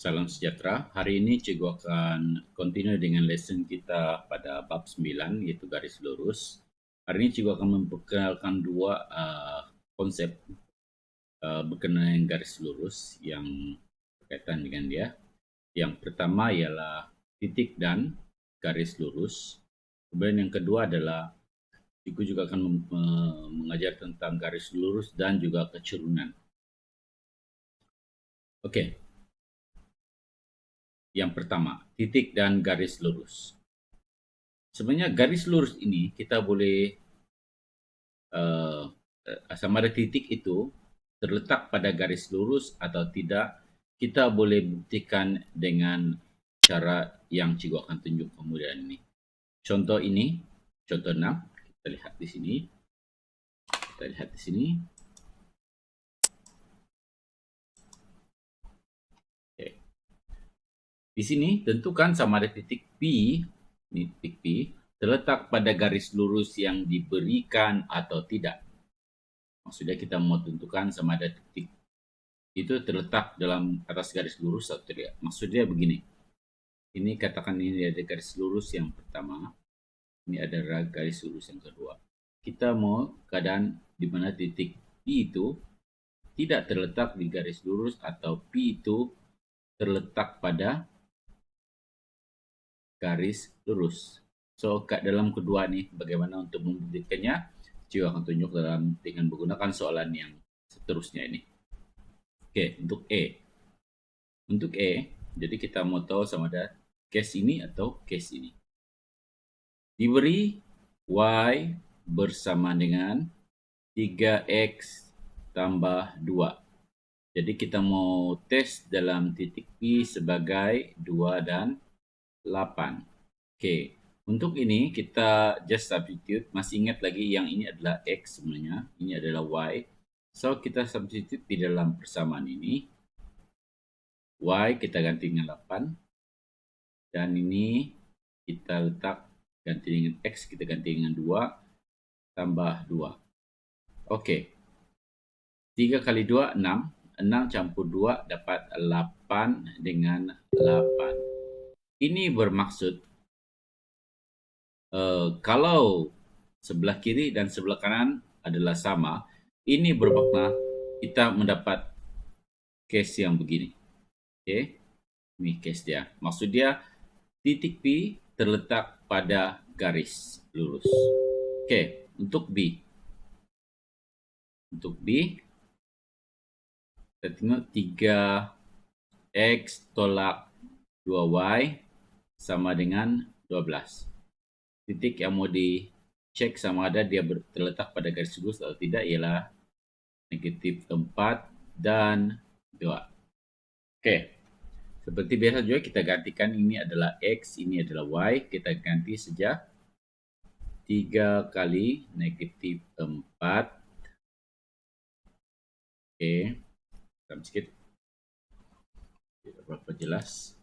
Salam sejahtera. Hari ini Cikgu akan continue dengan lesson kita pada bab 9, yaitu garis lurus. Hari ini Cikgu akan memperkenalkan dua konsep berkenaan dengan garis lurus yang berkaitan dengan dia. Yang pertama ialah titik dan garis lurus. Kemudian yang kedua adalah Cikgu juga akan mengajar tentang garis lurus dan juga kecerunan. Okey. Yang pertama, titik dan garis lurus. Sebenarnya garis lurus ini kita boleh sama ada titik itu terletak pada garis lurus atau tidak, kita boleh buktikan dengan cara yang Cikgu akan tunjuk kemudian ini. Contoh ini, contoh 6, kita lihat di sini. Kita lihat di sini. Okay. Di sini tentukan sama ada titik P, ini titik P, terletak pada garis lurus yang diberikan atau tidak. Maksudnya kita mau tentukan sama ada titik itu terletak dalam atas garis lurus atau tidak. Maksudnya begini. Ini katakan ini ada garis lurus yang pertama. Ini adalah garis lurus yang kedua. Kita mau keadaan di mana titik P itu tidak terletak di garis lurus atau P itu terletak pada garis lurus. So, dalam kedua nih, bagaimana untuk membuktikannya? Cikgu akan tunjuk dengan menggunakan soalan yang seterusnya ini. Oke, untuk E. Untuk E, jadi kita mau tahu sama ada case ini atau case ini. Diberi Y bersama dengan 3X tambah 2. Jadi kita mau tes dalam titik P sebagai 2 dan 8. Oke, untuk ini kita just substitute. Masih ingat lagi yang ini adalah X sebenarnya, ini adalah Y. So, kita substitute di dalam persamaan ini. Y kita ganti dengan 8. Dan ini kita letak ganti dengan X, kita ganti dengan 2 tambah 2. Oke. 3 kali 2, 6. 6 campur 2 dapat 8 dengan 8. Ini bermaksud kalau sebelah kiri dan sebelah kanan adalah sama, ini bermakna kita mendapat case yang begini. Oke. Ini case dia. Maksud dia titik P terletak pada garis lurus. Oke, untuk B. Untuk B, kita tengok 3X tolak 2Y sama dengan 12. Titik yang mau dicek sama ada dia terletak pada garis lurus atau tidak ialah negatif 4 dan 2. Oke. Seperti biasa juga kita gantikan ini adalah X, ini adalah Y. Kita ganti saja 3 kali negatif 4. Oke. Tambah sikit. Tidak berapa jelas.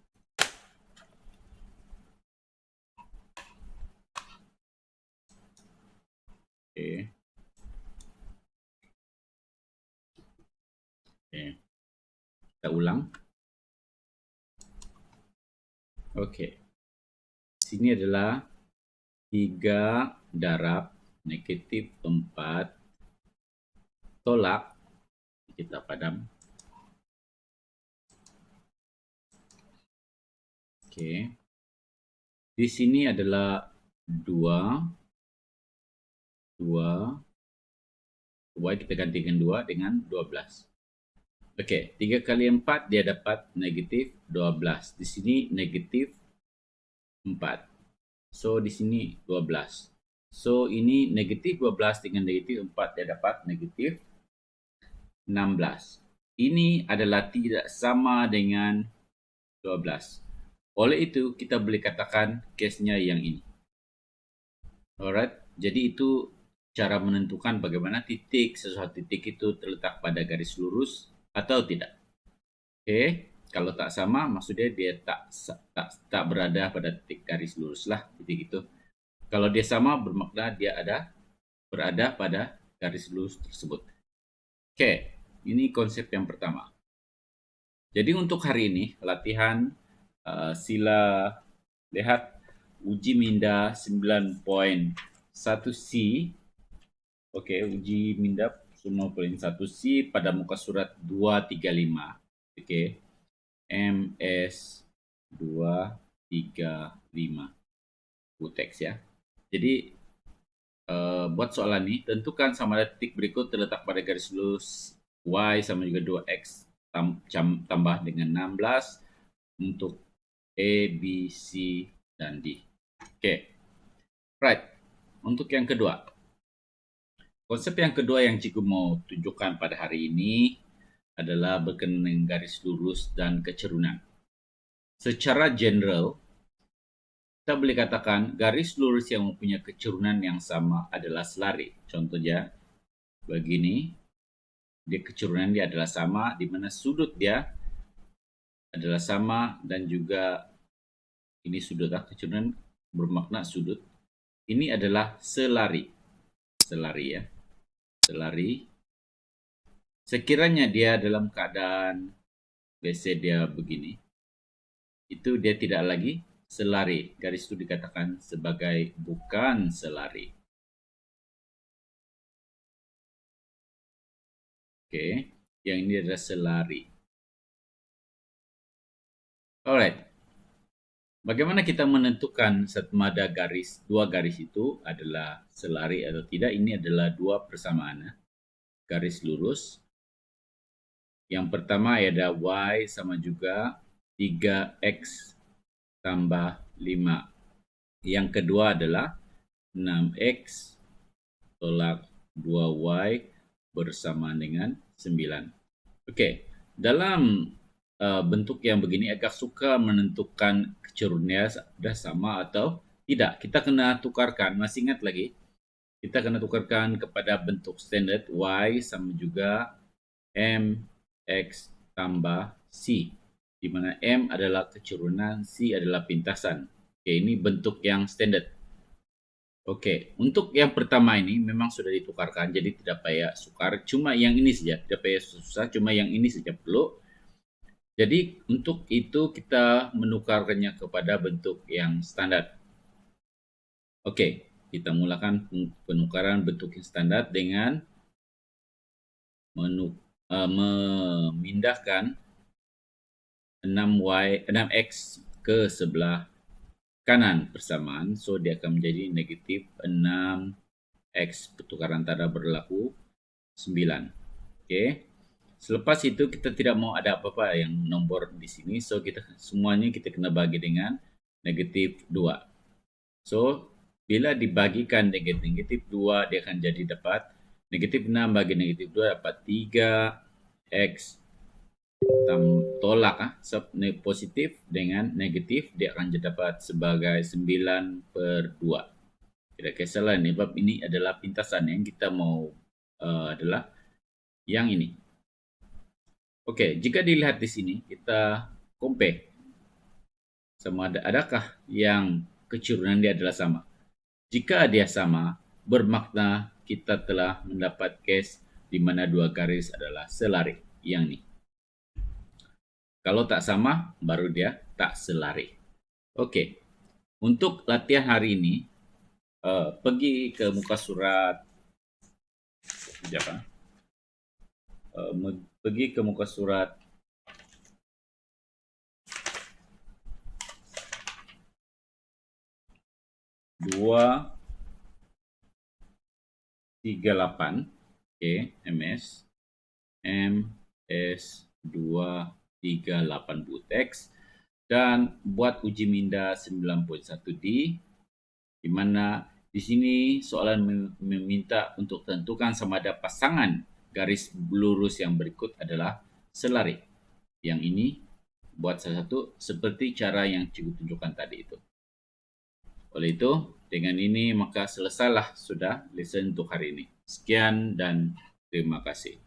Oke. Oke. Kita ulang. Oke. Sini adalah 3 darab negatif 4 tolak, kita padam. Oke. Di sini adalah 2. Y kita gantikan 2 dengan 12. Oke, 3 kali 4 dia dapat negatif 12. Di sini negatif 4. So, di sini 12. So, ini negatif 12 dengan negatif 4 dia dapat negatif 16. Ini adalah tidak sama dengan 12. Oleh itu, kita boleh katakan case-nya yang ini. Alright, jadi itu cara menentukan bagaimana sesuatu titik itu terletak pada garis lurus atau tidak. Oke, kalau tak sama maksudnya dia tak berada pada titik garis lurus lah, titik itu. Kalau dia sama bermakna dia berada pada garis lurus tersebut. Oke, ini konsep yang pertama. Jadi untuk hari ini latihan sila lihat uji minda 9.1C. Oke, uji minda 9.1C pada muka surat 235. Oke. MS 235 teks ya. Jadi buat soalan ini tentukan sama ada titik berikut terletak pada garis lurus Y sama juga 2X tambah dengan 16 untuk A, B, C, dan D. Oke. Right. Untuk yang kedua. Konsep yang kedua yang cikgu mau tunjukkan pada hari ini adalah berkenaan dengan garis lurus dan kecerunan. Secara general, kita boleh katakan garis lurus yang mempunyai kecerunan yang sama adalah selari. Contohnya, begini, dia kecerunan dia adalah sama, di mana sudut dia adalah sama, dan juga ini sudut, kecerunan bermakna sudut. Ini adalah selari. Selari ya. Selari. Sekiranya dia dalam keadaan biasa dia begini, itu dia tidak lagi selari. Garis itu dikatakan sebagai bukan selari. Oke, yang ini adalah selari. Alright. Bagaimana kita menentukan setmada dua garis itu adalah selari atau tidak? Ini adalah dua persamaan garis lurus. Yang pertama ada Y sama juga 3X tambah 5. Yang kedua adalah 6X tolak 2Y bersama dengan 9. Oke, dalam bentuk yang begini agak suka menentukan kecurunannya sudah sama atau tidak. Kita kena tukarkan, masih ingat lagi? Kita kena tukarkan kepada bentuk standar Y sama juga M X tambah C, di mana M adalah kecurunan, C adalah pintasan. Oke, ini bentuk yang standar. Oke, untuk yang pertama ini memang sudah ditukarkan, jadi tidak payah sukar. Cuma yang ini saja, tidak payah susah, cuma yang ini saja perlu. Jadi untuk itu kita menukarkannya kepada bentuk yang standar. Oke, kita mulakan penukaran bentuk yang standar dengan memindahkan 6X ke sebelah kanan persamaan. So dia akan menjadi negatif 6X, pertukaran tanda berlaku 9. Oke. Selepas itu kita tidak mau ada apa-apa yang nombor di sini, so semuanya kita kena bagi dengan negatif 2. So bila dibagikan negatif 2, dia akan jadi dapat negatif 6 bagi negatif 2 dapat 3X tolak positif dengan negatif, dia akan dapat sebagai 9/2. Tidak kisahlah ini, sebab ini adalah pintasan yang kita mau adalah yang ini. Oke, jika dilihat di sini, kita compare sama adakah yang kecurunan dia adalah sama. Jika dia sama, bermakna kita telah mendapat case di mana dua garis adalah selari, yang ini. Kalau tak sama, baru dia tak selari. Oke, untuk latihan hari ini, pergi ke muka surat, pergi ke muka surat 238, oke, MS 238 teks, dan buat uji minda 9.1D, di mana di sini soalan meminta untuk tentukan sama ada pasangan garis lurus yang berikut adalah selari. Yang ini buat salah satu seperti cara yang cikgu tunjukkan tadi itu. Oleh itu, dengan ini maka selesailah sudah lesson untuk hari ini. Sekian dan terima kasih.